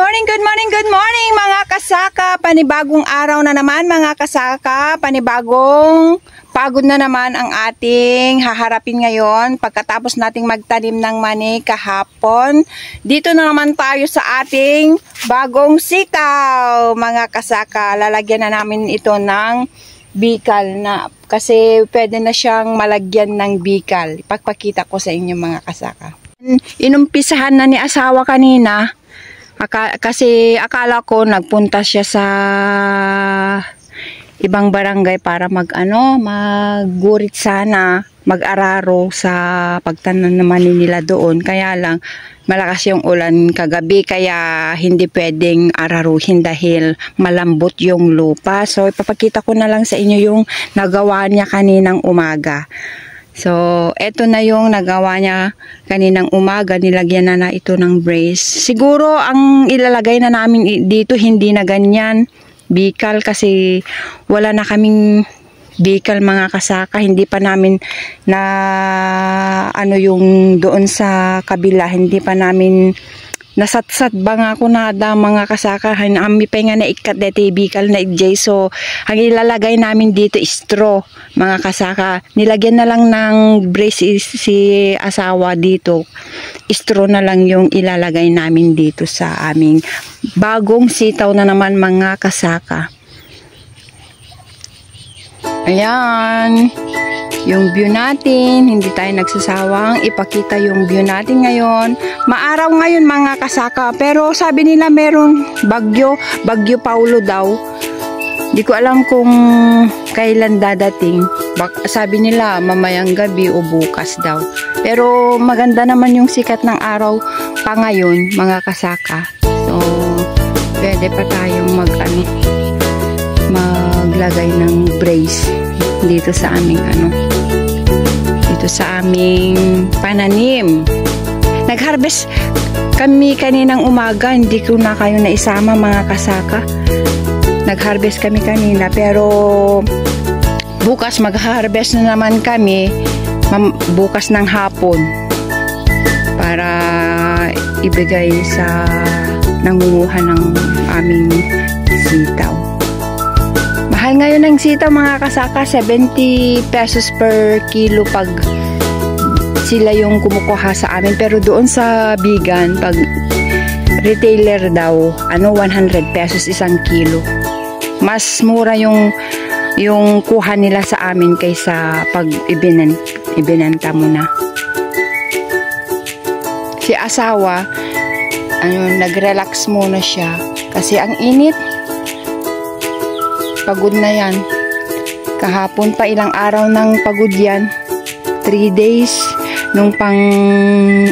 morning, good morning, good morning mga kasaka. Panibagong araw na naman mga kasaka. Panibagong pagod na naman ang ating haharapin ngayon pagkatapos nating magtanim ng mani kahapon. Dito na naman tayo sa ating bagong sitaw mga kasaka. Lalagyan na namin ito ng bikal na kasi pwede na siyang malagyan ng bikal. Ipagpakita ko sa inyo mga kasaka. Inumpisahan na ni asawa kanina. Kasi akala ko nagpunta siya sa ibang barangay para maggurit sana, mag-araro sa pagtanim naman nila doon. Kaya lang malakas yung ulan kagabi kaya hindi pwedeng araruhin dahil malambot yung lupa. So ipapakita ko na lang sa inyo yung nagawa niya kaninang umaga. So, eto na yung nagawa niya kaninang umaga. Nilagyan na ito ng brace. Siguro, ang ilalagay na namin dito, hindi na ganyan. Bikal kasi wala na kaming bikal mga kasaka. Hindi pa namin na, yung doon sa kabila, hindi pa namin nasatsat ba nga ako nada mga kasaka. Ami pa nga na ikat deti bikal na ijay. So, ang ilalagay namin dito straw mga kasaka. Nilagyan na lang ng brace si asawa dito. Straw na lang yung ilalagay namin dito sa aming bagong sitaw na naman mga kasaka. Ayan. Yung view natin, hindi tayo nagsasawang ipakita yung view natin ngayon. Maaraw ngayon mga kasaka, pero sabi nila merong bagyo Paulo daw. Di ko alam kung kailan dadating. Sabi nila mamayang gabi o bukas daw. Pero maganda naman yung sikat ng araw pa ngayon mga kasaka. So, pwede pa tayong maglagay ng brace dito sa aming dito sa aming pananim. Nag-harvest kami kaninang umaga, hindi ko na kayo naisama mga kasaka. Nag-harvest kami kanina pero bukas mag-harvest na naman kami bukas ng hapon para ibigay sa nangunguha ng aming sitaw. Mahal ngayon ng sitaw mga kasaka, 70 pesos per kilo pag sila yung kumukuha sa amin. Pero doon sa Bigan, pag retailer daw, 100 pesos isang kilo. Mas mura yung kuha nila sa amin kaysa pag ibinenta mo na. Si asawa, nag-relax muna siya kasi ang init. Pagod na yan. Kahapon pa ilang araw nang pagod yan. 3 days. Nung pang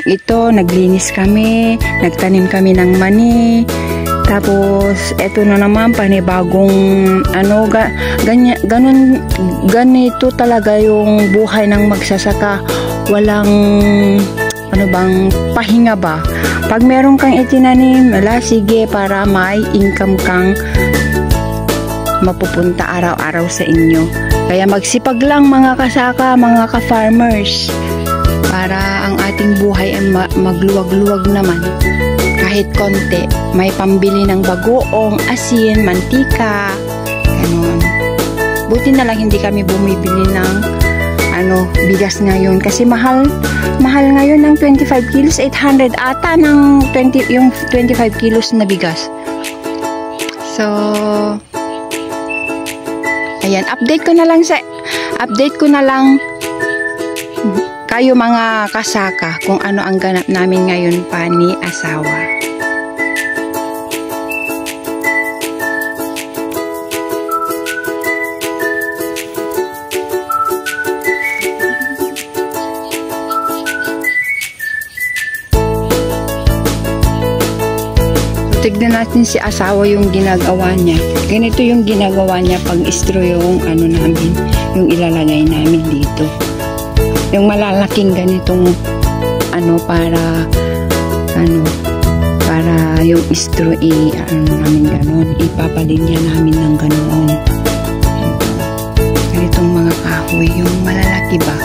ito, naglinis kami. Nagtanim kami ng mani. Tapos, eto na naman, panibagong ganito talaga yung buhay ng magsasaka. Walang, pahinga ba? Pag meron kang itinanim, sige, para may income kang mapupunta araw-araw sa inyo. Kaya magsipag lang mga kasaka, mga ka-farmers, para ang ating buhay ay magluwag-luwag naman. Kahit konti, may pambili ng bagoong, asin, mantika, ganun. Buti na lang hindi kami bumibili ng bigas ngayon kasi mahal ngayon ng 25 kilos, 800 ata ng yung 25 kilos na bigas. So, ayan, update ko na lang kayo mga kasaka kung ano ang ganap namin ngayon pa ni asawa. Tignan natin si asawa yung ginagawa niya. Ganito yung ginagawa niya pag istro yung namin, yung ilalagay namin dito. Yung malalaking ganitong para yung istro namin ganon. Ipapalinya namin ng ganon. Ganitong mga kahoy, yung malalaki ba?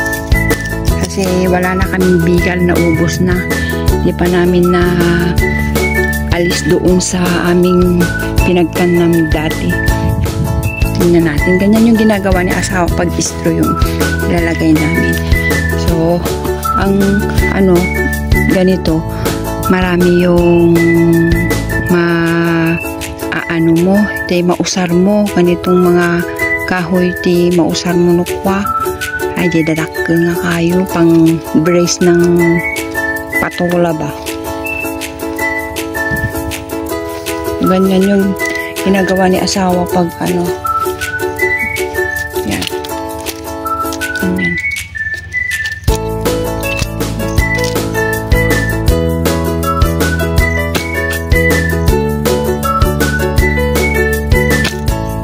Kasi wala na kaming bigal na ubos na. Hindi pa namin na alis doon sa aming pinagtanam dati. Tingnan natin. Ganyan yung ginagawa ni asawa pag istro yung ilalagay namin. So, ang ganito, marami yung mausar mo. Ganitong mga kahoy ti mausar mo nukwa. Ay, di dadakkel nga kayo pang brace ng patula ba. Ganyan yung ginagawa ni asawa pag yan. Ganyan.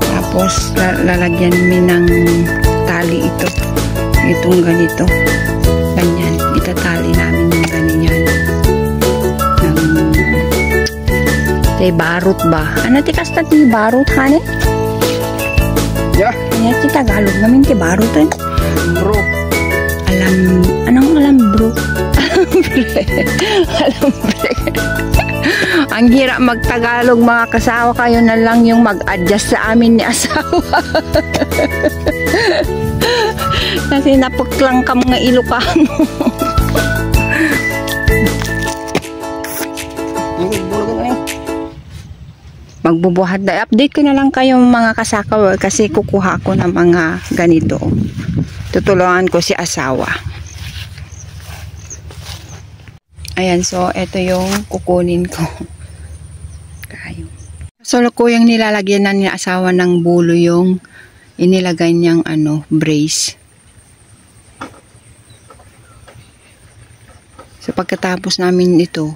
Tapos lalagyan mi ng tali ito. Itong ganito. Ganyan. Itatali namin yung ganyan. Barut ba? Ano ti kasta ti barut hane? Yeah. Ano ti Tagalog namin ti barut eh? Bro. Anong alam bro? Alambre. Ang hirap mag-Tagalog mga kasawa, kayo na lang yung mag-adjust sa amin ni asawa. Kasi napuklang ka mga Ilocano. Magbubuhat na. Update ko na lang kayo mga kasaka kasi kukuha ko ng mga ganito. Tutulungan ko si asawa. Ayan, so ito yung kukunin ko. Kayo. So kuyang nilalagyan na ni asawa ng bulo yung inilagay niyang brace. So pagkatapos namin ito,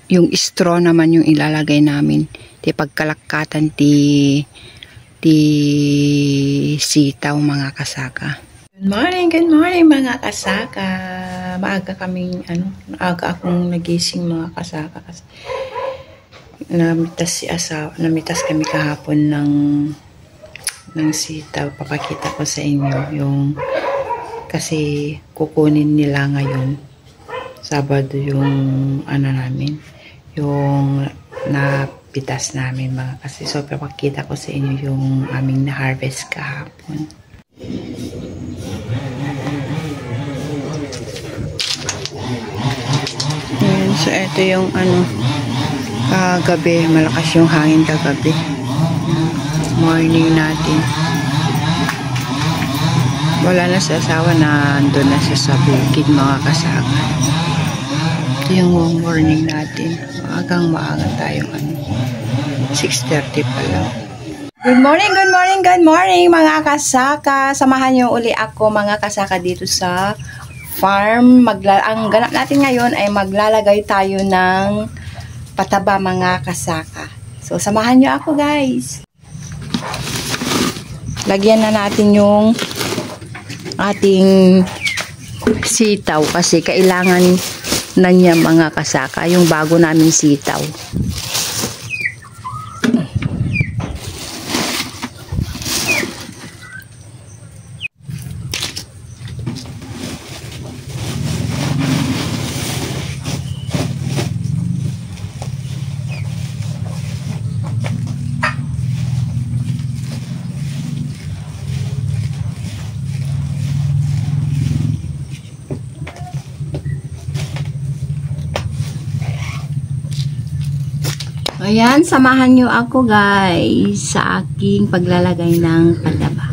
yung straw naman yung ilalagay namin. Ti pagkalakatan ti sitaw mga kasaka. Good morning mga kasaka. Maaga kaming maaga akong nagising mga kasaka kasi namitas kami kahapon ng sitaw. Papakita ko sa inyo yung kasi kukunin nila ngayon Sabado yung namin yung napitas namin mga kasi. So papakita ko sa inyo yung aming na-harvest kahapon. Ayan, so ito yung kagabi, malakas yung hangin kagabi. Morning natin. Wala na sa asawa na andun na siya sa bukid mga kasaka. Ito yung morning natin. Maaga tayo 6:30 pa lang. Good morning mga kasaka. Samahan niyo uli ako mga kasaka dito sa farm. Ang ganap natin ngayon ay maglalagay tayo ng pataba mga kasaka. So samahan niyo ako guys. Lagyan na natin yung ating sitaw kasi kailangan na niya mga kasaka yung bago namin sitaw. Ayan, samahan nyo ako guys sa aking paglalagay ng pataba.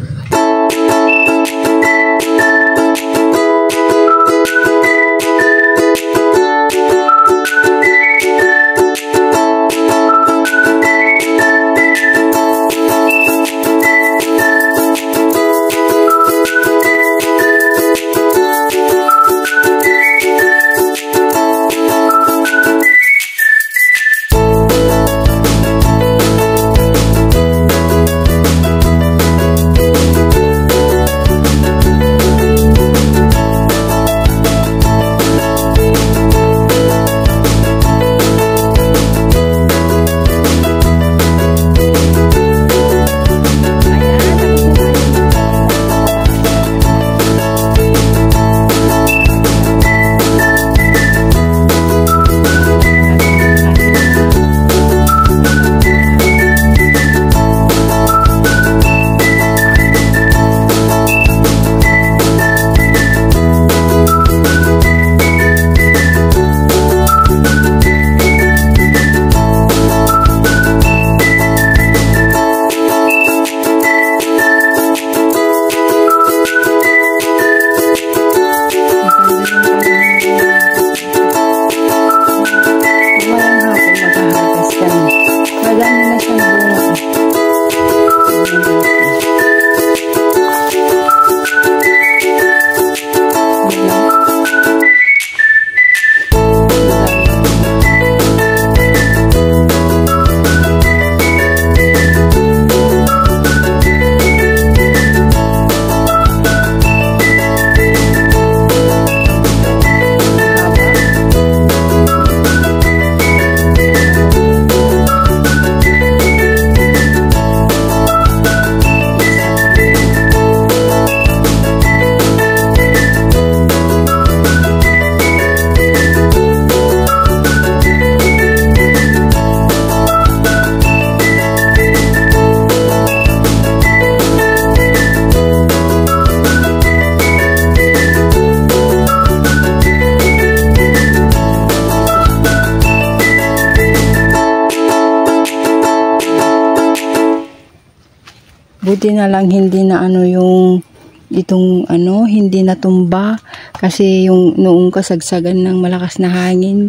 Buti na lang hindi na ano yung itong ano, hindi natumba kasi yung noong kasagsagan ng malakas na hangin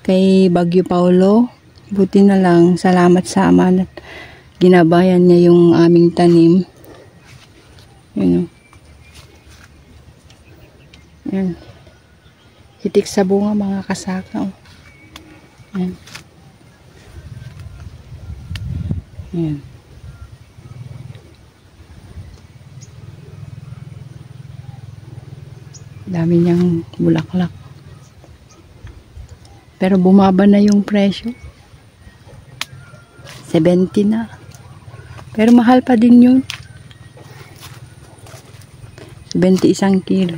kay Bagyo Paulo. Buti na lang, salamat sa Ama at ginabayan niya yung aming tanim. Yun o. Yan. Hitik sa bunga mga kasaka o. Yan. Yan. Dami niyang bulaklak. Pero bumaba na yung presyo. 70 na. Pero mahal pa din yun. 21 kilo.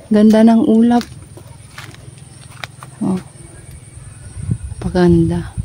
Ganda ng ulap. Oh. Paganda.